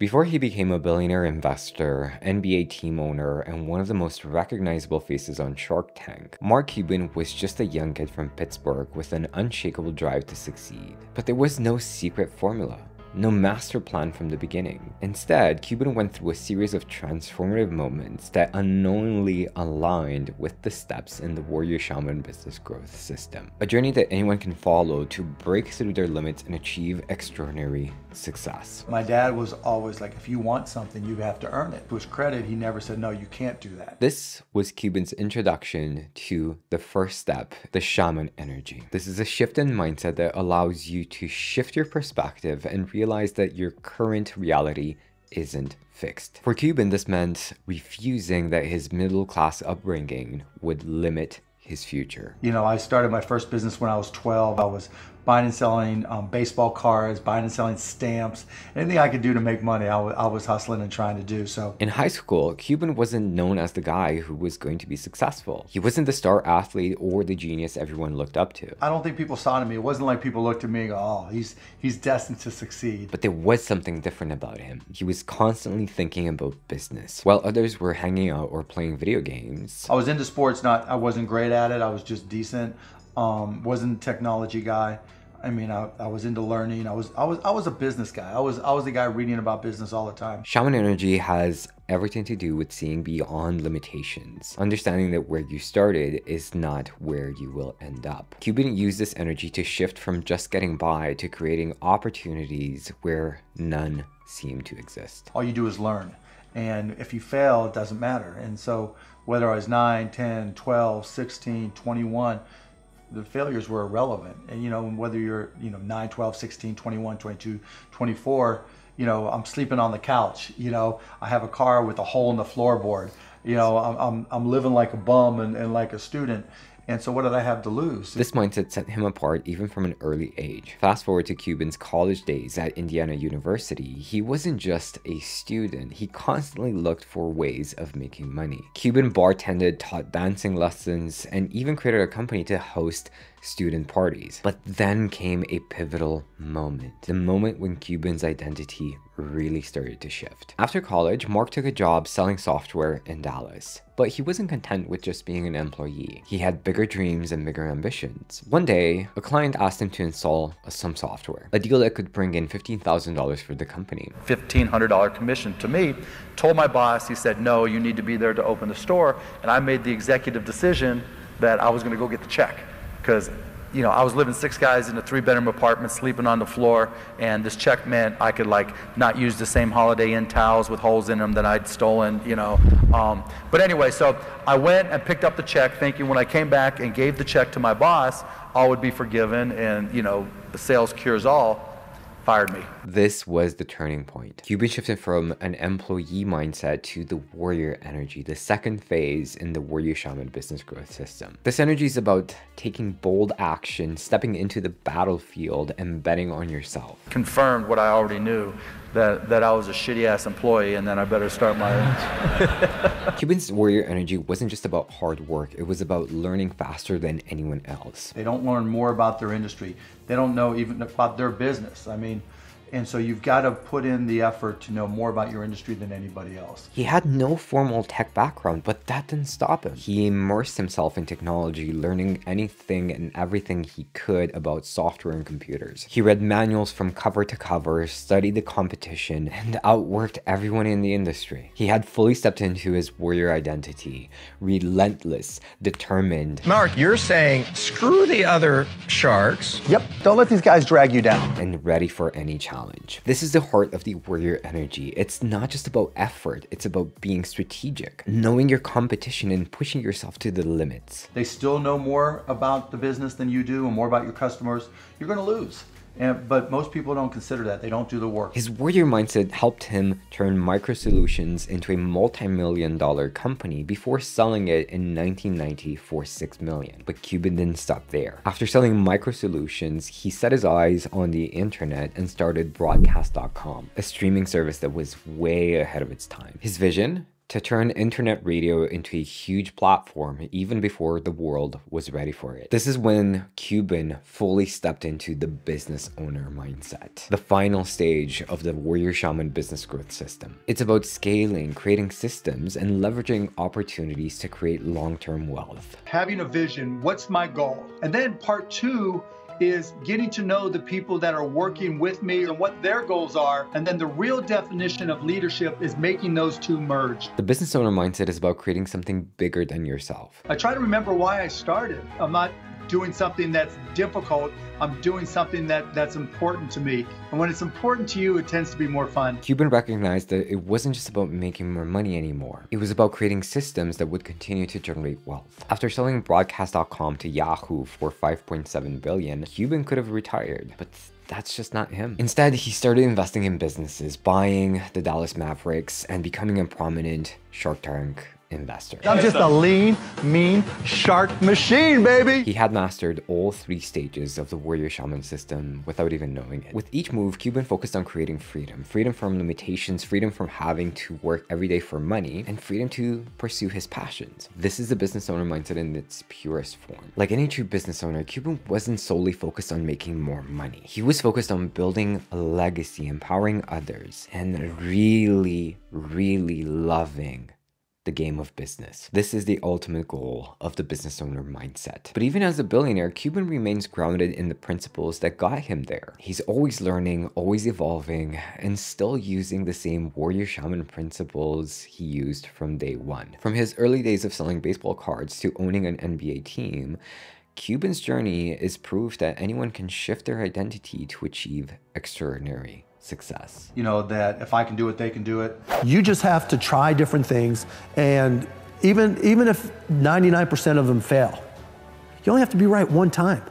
Before he became a billionaire investor, NBA team owner, and one of the most recognizable faces on Shark Tank, Mark Cuban was just a young kid from Pittsburgh with an unshakable drive to succeed. But there was no secret formula. No master plan from the beginning. Instead, Cuban went through a series of transformative moments that unknowingly aligned with the steps in the Warrior Shaman business growth system. A journey that anyone can follow to break through their limits and achieve extraordinary success. My dad was always like, if you want something, you have to earn it. To his credit, he never said, no, you can't do that. This was Cuban's introduction to the first step, the Shaman energy. This is a shift in mindset that allows you to shift your perspective and realize that your current reality isn't fixed. For Cuban, this meant refusing that his middle-class upbringing would limit his future. You know, I started my first business when I was 12. I was buying and selling baseball cards, buying and selling stamps. Anything I could do to make money, I was hustling and trying to do so. In high school, Cuban wasn't known as the guy who was going to be successful. He wasn't the star athlete or the genius everyone looked up to. I don't think people saw it in me. It wasn't like people looked at me and go, oh, he's destined to succeed. But there was something different about him. He was constantly thinking about business, while others were hanging out or playing video games. I was into sports, I wasn't great at it. I was just decent. Wasn't a technology guy. I mean, I was into learning. I was a business guy. I was the guy reading about business all the time. Shaman energy has everything to do with seeing beyond limitations, understanding that where you started is not where you will end up. Cuban used this energy to shift from just getting by to creating opportunities where none seem to exist. All you do is learn. And if you fail, it doesn't matter. And so whether I was 9, 10, 12, 16, 21, the failures were irrelevant. And, you know, whether you're, 9, 12, 16, 21, 22, 24, I'm sleeping on the couch, I have a car with a hole in the floorboard, I'm living like a bum and like a student. And so what did I have to lose? This mindset set him apart even from an early age. Fast forward to Cuban's college days at Indiana University, he wasn't just a student, he constantly looked for ways of making money. Cuban bartended, taught dancing lessons, and even created a company to host student parties. But then came a pivotal moment. The moment when Cuban's identity really started to shift. After college, Mark took a job selling software in Dallas. But he wasn't content with just being an employee. He had bigger dreams and bigger ambitions. One day, a client asked him to install some software, a deal that could bring in $15,000 for the company. $1,500 commission to me. Told my boss, he said, no, you need to be there to open the store. And I made the executive decision that I was going to go get the check. Because, I was living 6 guys in a 3-bedroom apartment, sleeping on the floor, and this check meant I could not use the same Holiday Inn towels with holes in them that I'd stolen, But anyway, so I went and picked up the check, thinking when I came back and gave the check to my boss, all would be forgiven, and the sales cures all. Fired me. This was the turning point. Cuban shifted from an employee mindset to the warrior energy, the second phase in the Warrior Shaman business growth system. This energy is about taking bold action, stepping into the battlefield, and betting on yourself. Confirmed what I already knew, that I was a shitty ass employee and then I better start my own. Cuban's warrior energy wasn't just about hard work, it was about learning faster than anyone else. They don't learn more about their industry. They don't know even about their business. And so you've got to put in the effort to know more about your industry than anybody else. He had no formal tech background, but that didn't stop him. He immersed himself in technology, learning anything and everything he could about software and computers. He read manuals from cover to cover, studied the competition, and outworked everyone in the industry. He had fully stepped into his warrior identity, relentless, determined. Mark, you're saying screw the other sharks. Yep, don't let these guys drag you down. And ready for any challenge. This is the heart of the warrior energy. It's not just about effort, it's about being strategic, knowing your competition and pushing yourself to the limits. They still know more about the business than you do and more about your customers. You're going to lose. But most people don't consider that. They don't do the work. His warrior mindset helped him turn Micro Solutions into a multi-million-dollar company before selling it in 1990 for $6 million. But Cuban didn't stop there. After selling Micro Solutions, he set his eyes on the internet and started broadcast.com, a streaming service that was way ahead of its time. His vision? to turn internet radio into a huge platform even before the world was ready for it. This is when Cuban fully stepped into the business owner mindset, the final stage of the warrior shaman business growth system. It's about scaling, creating systems, and leveraging opportunities to create long-term wealth. Having a vision, what's my goal? And then part two is getting to know the people that are working with me and what their goals are. And then the real definition of leadership is making those two merge. The business owner mindset is about creating something bigger than yourself. I try to remember why I started. I'm not doing something that's difficult. I'm doing something that's important to me. And when it's important to you, it tends to be more fun. Cuban recognized that it wasn't just about making more money anymore. It was about creating systems that would continue to generate wealth. After selling broadcast.com to Yahoo for $5.7 billion, Cuban could have retired, but that's just not him. Instead, he started investing in businesses, buying the Dallas Mavericks, and becoming a prominent Shark Tank investor. I'm just a lean, mean shark machine, baby. He had mastered all 3 stages of the warrior shaman system without even knowing it. With each move, Cuban focused on creating freedom. Freedom from limitations, freedom from having to work every day for money, and freedom to pursue his passions. This is the business owner mindset in its purest form. Like any true business owner, Cuban wasn't solely focused on making more money. He was focused on building a legacy, empowering others, and really loving the game of business. This is the ultimate goal of the business owner mindset. But even as a billionaire, Cuban remains grounded in the principles that got him there. He's always learning, always evolving, and still using the same warrior shaman principles he used from day one. From his early days of selling baseball cards to owning an NBA team, Cuban's journey is proof that anyone can shift their identity to achieve extraordinary success. You know, that if I can do it, they can do it. You just have to try different things, and even if 99% of them fail, you only have to be right one time.